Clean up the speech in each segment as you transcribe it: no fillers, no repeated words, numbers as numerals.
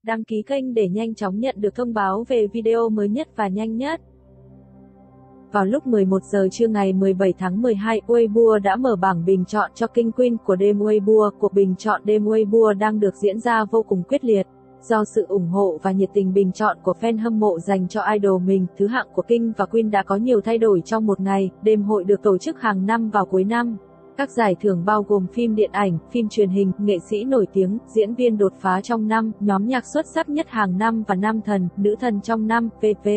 Đăng ký kênh để nhanh chóng nhận được thông báo về video mới nhất và nhanh nhất. Vào lúc 11 giờ trưa ngày 17 tháng 12, Weibo đã mở bảng bình chọn cho King Queen của đêm Weibo. Cuộc bình chọn đêm Weibo đang được diễn ra vô cùng quyết liệt. Do sự ủng hộ và nhiệt tình bình chọn của fan hâm mộ dành cho idol mình, thứ hạng của King và Queen đã có nhiều thay đổi trong một ngày. Đêm hội được tổ chức hàng năm vào cuối năm. Các giải thưởng bao gồm phim điện ảnh, phim truyền hình, nghệ sĩ nổi tiếng, diễn viên đột phá trong năm, nhóm nhạc xuất sắc nhất hàng năm và nam thần, nữ thần trong năm, v.v.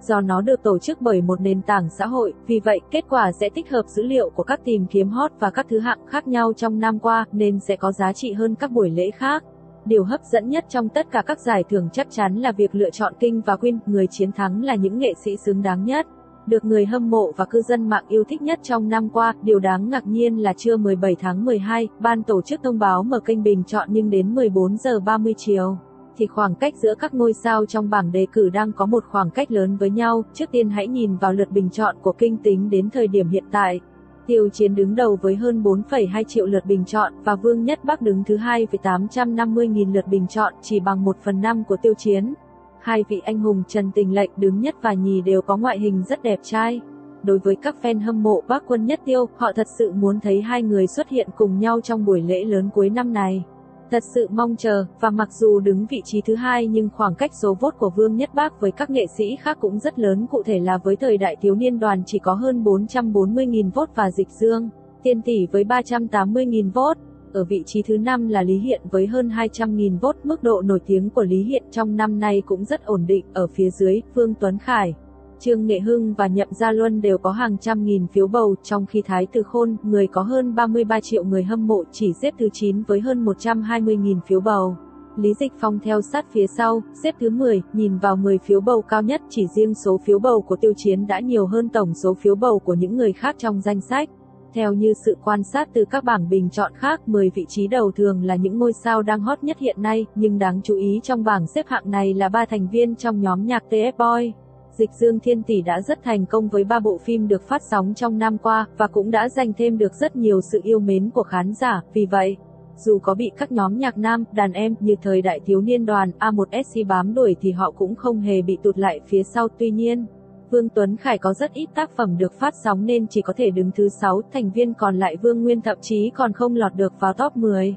Do nó được tổ chức bởi một nền tảng xã hội, vì vậy kết quả sẽ tích hợp dữ liệu của các tìm kiếm hot và các thứ hạng khác nhau trong năm qua, nên sẽ có giá trị hơn các buổi lễ khác. Điều hấp dẫn nhất trong tất cả các giải thưởng chắc chắn là việc lựa chọn King và Queen, người chiến thắng là những nghệ sĩ xứng đáng nhất, được người hâm mộ và cư dân mạng yêu thích nhất trong năm qua. Điều đáng ngạc nhiên là trưa 17 tháng 12, ban tổ chức thông báo mở kênh bình chọn, nhưng đến 14 giờ 30 chiều thì khoảng cách giữa các ngôi sao trong bảng đề cử đang có một khoảng cách lớn với nhau. Trước tiên hãy nhìn vào lượt bình chọn của King tính đến thời điểm hiện tại. Tiêu Chiến đứng đầu với hơn 4,2 triệu lượt bình chọn, và Vương Nhất Bắc đứng thứ hai với 850.000 lượt bình chọn, chỉ bằng 1/5 của Tiêu Chiến. Hai vị anh hùng Trần Tình Lệnh đứng nhất và nhì đều có ngoại hình rất đẹp trai. Đối với các fan hâm mộ Bắc Quân Nhất Tiêu, họ thật sự muốn thấy hai người xuất hiện cùng nhau trong buổi lễ lớn cuối năm này. Thật sự mong chờ, và mặc dù đứng vị trí thứ hai nhưng khoảng cách số vote của Vương Nhất Bắc với các nghệ sĩ khác cũng rất lớn, cụ thể là với Thời Đại Thiếu Niên Đoàn chỉ có hơn 440.000 vote và Dịch Dương, Tiên Tỷ với 380.000 vote. Ở vị trí thứ 5 là Lý Hiện với hơn 200.000 vote. Mức độ nổi tiếng của Lý Hiện trong năm nay cũng rất ổn định. Ở phía dưới, Vương Tuấn Khải, Trương Nghệ Hưng và Nhậm Gia Luân đều có hàng trăm nghìn phiếu bầu, trong khi Thái Từ Khôn, người có hơn 33 triệu người hâm mộ, chỉ xếp thứ 9 với hơn 120.000 phiếu bầu. Lý Dịch Phong theo sát phía sau, xếp thứ 10, nhìn vào 10 phiếu bầu cao nhất, chỉ riêng số phiếu bầu của Tiêu Chiến đã nhiều hơn tổng số phiếu bầu của những người khác trong danh sách. Theo như sự quan sát từ các bảng bình chọn khác, 10 vị trí đầu thường là những ngôi sao đang hot nhất hiện nay, nhưng đáng chú ý trong bảng xếp hạng này là 3 thành viên trong nhóm nhạc TF Boy. Dịch Dương Thiên Tỷ đã rất thành công với 3 bộ phim được phát sóng trong năm qua, và cũng đã giành thêm được rất nhiều sự yêu mến của khán giả. Vì vậy, dù có bị các nhóm nhạc nam, đàn em như Thời Đại Thiếu Niên Đoàn, A1SC bám đuổi thì họ cũng không hề bị tụt lại phía sau. Tuy nhiên, Vương Tuấn Khải có rất ít tác phẩm được phát sóng nên chỉ có thể đứng thứ 6, thành viên còn lại Vương Nguyên thậm chí còn không lọt được vào top 10.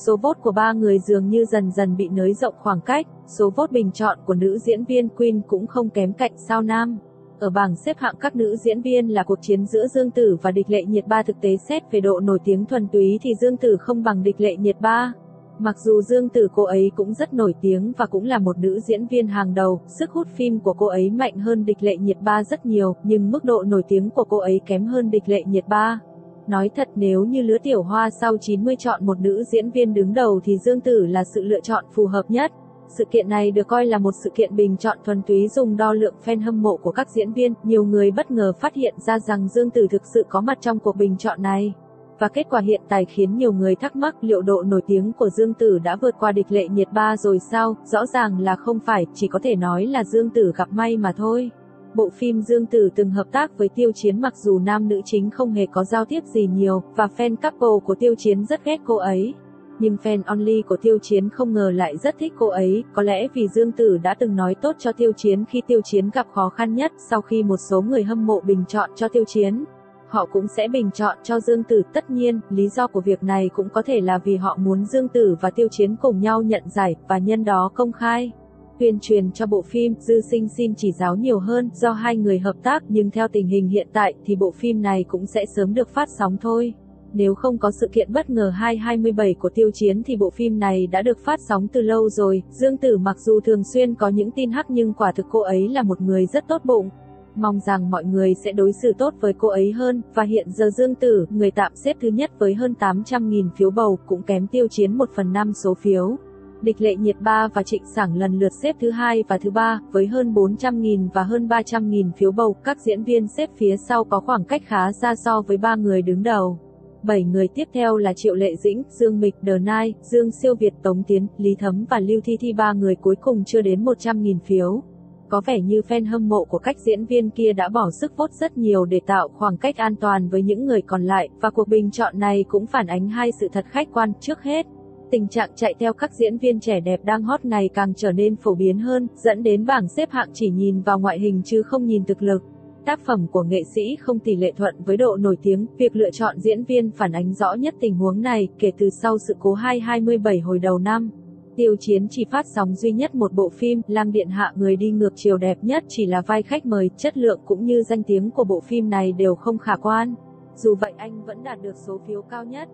Số vote của ba người dường như dần dần bị nới rộng khoảng cách. Số vote bình chọn của nữ diễn viên Queen cũng không kém cạnh sao nam. Ở bảng xếp hạng các nữ diễn viên là cuộc chiến giữa Dương Tử và Địch Lệ Nhiệt Ba. Thực tế xét về độ nổi tiếng thuần túy thì Dương Tử không bằng Địch Lệ Nhiệt Ba. Mặc dù Dương Tử cô ấy cũng rất nổi tiếng và cũng là một nữ diễn viên hàng đầu, sức hút phim của cô ấy mạnh hơn Địch Lệ Nhiệt Ba rất nhiều, nhưng mức độ nổi tiếng của cô ấy kém hơn Địch Lệ Nhiệt Ba. Nói thật, nếu như lứa tiểu hoa sau 90 chọn một nữ diễn viên đứng đầu thì Dương Tử là sự lựa chọn phù hợp nhất. Sự kiện này được coi là một sự kiện bình chọn thuần túy dùng đo lượng fan hâm mộ của các diễn viên. Nhiều người bất ngờ phát hiện ra rằng Dương Tử thực sự có mặt trong cuộc bình chọn này. Và kết quả hiện tại khiến nhiều người thắc mắc liệu độ nổi tiếng của Dương Tử đã vượt qua Địch Lệ Nhiệt Ba rồi sao? Rõ ràng là không phải, chỉ có thể nói là Dương Tử gặp may mà thôi. Bộ phim Dương Tử từng hợp tác với Tiêu Chiến, mặc dù nam nữ chính không hề có giao tiếp gì nhiều, và fan couple của Tiêu Chiến rất ghét cô ấy. Nhưng fan only của Tiêu Chiến không ngờ lại rất thích cô ấy, có lẽ vì Dương Tử đã từng nói tốt cho Tiêu Chiến khi Tiêu Chiến gặp khó khăn nhất. Sau khi một số người hâm mộ bình chọn cho Tiêu Chiến, họ cũng sẽ bình chọn cho Dương Tử. Tất nhiên, lý do của việc này cũng có thể là vì họ muốn Dương Tử và Tiêu Chiến cùng nhau nhận giải, và nhân đó công khai tuyên truyền cho bộ phim. Dư Sinh xin chỉ giáo nhiều hơn do hai người hợp tác, nhưng theo tình hình hiện tại thì bộ phim này cũng sẽ sớm được phát sóng thôi. Nếu không có sự kiện bất ngờ 2/27 của Tiêu Chiến thì bộ phim này đã được phát sóng từ lâu rồi. Dương Tử mặc dù thường xuyên có những tin hắc nhưng quả thực cô ấy là một người rất tốt bụng. Mong rằng mọi người sẽ đối xử tốt với cô ấy hơn. Và hiện giờ Dương Tử, người tạm xếp thứ nhất với hơn 800.000 phiếu bầu, cũng kém Tiêu Chiến 1/5 số phiếu. Địch Lệ Nhiệt Ba và Trịnh Sảng lần lượt xếp thứ 2 và thứ 3, với hơn 400.000 và hơn 300.000 phiếu bầu. Các diễn viên xếp phía sau có khoảng cách khá xa so với 3 người đứng đầu. 7 người tiếp theo là Triệu Lệ Dĩnh, Dương Mịch, The Night, Dương Siêu Việt, Tống Tiến, Lý Thấm và Lưu Thi Thi. 3 người cuối cùng chưa đến 100.000 phiếu. Có vẻ như fan hâm mộ của các diễn viên kia đã bỏ sức vote rất nhiều để tạo khoảng cách an toàn với những người còn lại, và cuộc bình chọn này cũng phản ánh hai sự thật khách quan. Trước hết, Tình trạng chạy theo các diễn viên trẻ đẹp đang hot ngày càng trở nên phổ biến hơn, dẫn đến bảng xếp hạng chỉ nhìn vào ngoại hình chứ không nhìn thực lực. Tác phẩm của nghệ sĩ không tỷ lệ thuận với độ nổi tiếng, việc lựa chọn diễn viên phản ánh rõ nhất tình huống này, kể từ sau sự cố 2/27 hồi đầu năm. Tiêu Chiến chỉ phát sóng duy nhất một bộ phim, Lang Điện Hạ người đi ngược chiều đẹp nhất chỉ là vai khách mời, chất lượng cũng như danh tiếng của bộ phim này đều không khả quan. Dù vậy anh vẫn đạt được số phiếu cao nhất.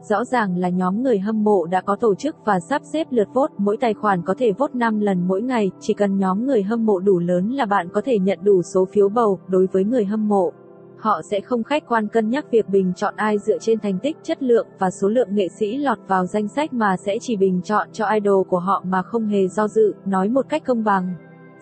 Rõ ràng là nhóm người hâm mộ đã có tổ chức và sắp xếp lượt vote, mỗi tài khoản có thể vote 5 lần mỗi ngày, chỉ cần nhóm người hâm mộ đủ lớn là bạn có thể nhận đủ số phiếu bầu. Đối với người hâm mộ, họ sẽ không khách quan cân nhắc việc bình chọn ai dựa trên thành tích, chất lượng và số lượng nghệ sĩ lọt vào danh sách mà sẽ chỉ bình chọn cho idol của họ mà không hề do dự, nói một cách công bằng.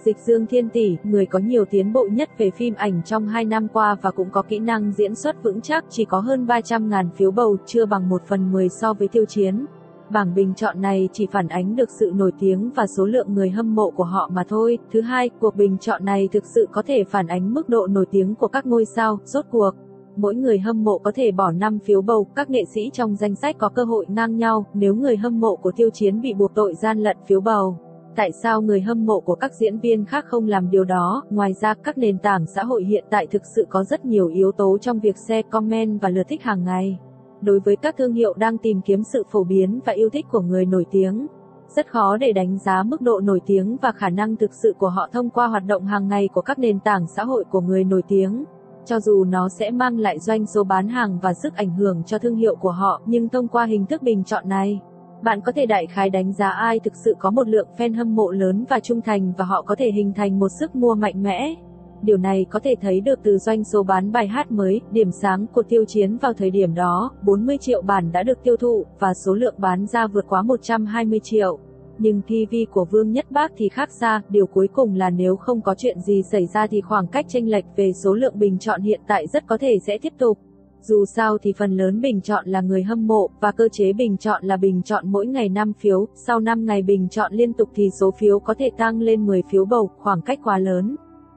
Dịch Dương Thiên Tỷ, người có nhiều tiến bộ nhất về phim ảnh trong 2 năm qua và cũng có kỹ năng diễn xuất vững chắc, chỉ có hơn 300.000 phiếu bầu, chưa bằng 1/10 so với Tiêu Chiến. Bảng bình chọn này chỉ phản ánh được sự nổi tiếng và số lượng người hâm mộ của họ mà thôi. Thứ hai, cuộc bình chọn này thực sự có thể phản ánh mức độ nổi tiếng của các ngôi sao. Rốt cuộc, mỗi người hâm mộ có thể bỏ 5 phiếu bầu, các nghệ sĩ trong danh sách có cơ hội ngang nhau. Nếu người hâm mộ của Tiêu Chiến bị buộc tội gian lận phiếu bầu, tại sao người hâm mộ của các diễn viên khác không làm điều đó? Ngoài ra, các nền tảng xã hội hiện tại thực sự có rất nhiều yếu tố trong việc share, comment và lượt thích hàng ngày. Đối với các thương hiệu đang tìm kiếm sự phổ biến và yêu thích của người nổi tiếng, rất khó để đánh giá mức độ nổi tiếng và khả năng thực sự của họ thông qua hoạt động hàng ngày của các nền tảng xã hội của người nổi tiếng. Cho dù nó sẽ mang lại doanh số bán hàng và sức ảnh hưởng cho thương hiệu của họ, nhưng thông qua hình thức bình chọn này, bạn có thể đại khái đánh giá ai thực sự có một lượng fan hâm mộ lớn và trung thành và họ có thể hình thành một sức mua mạnh mẽ. Điều này có thể thấy được từ doanh số bán bài hát mới, Điểm Sáng của Tiêu Chiến vào thời điểm đó, 40 triệu bản đã được tiêu thụ, và số lượng bán ra vượt quá 120 triệu. Nhưng PV của Vương Nhất Bác thì khác xa, điều cuối cùng là nếu không có chuyện gì xảy ra thì khoảng cách chênh lệch về số lượng bình chọn hiện tại rất có thể sẽ tiếp tục. Dù sao thì phần lớn bình chọn là người hâm mộ, và cơ chế bình chọn là bình chọn mỗi ngày 5 phiếu, sau 5 ngày bình chọn liên tục thì số phiếu có thể tăng lên 10 phiếu bầu, khoảng cách quá lớn.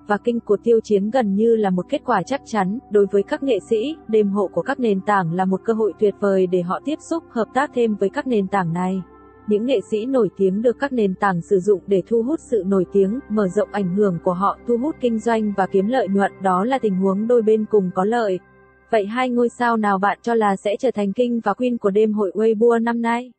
Và kinh của Tiêu Chiến gần như là một kết quả chắc chắn. Đối với các nghệ sĩ, đêm hộ của các nền tảng là một cơ hội tuyệt vời để họ tiếp xúc, hợp tác thêm với các nền tảng này. Những nghệ sĩ nổi tiếng được các nền tảng sử dụng để thu hút sự nổi tiếng, mở rộng ảnh hưởng của họ, thu hút kinh doanh và kiếm lợi nhuận, đó là tình huống đôi bên cùng có lợi. Vậy hai ngôi sao nào bạn cho là sẽ trở thành King và Queen của đêm hội Weibo năm nay?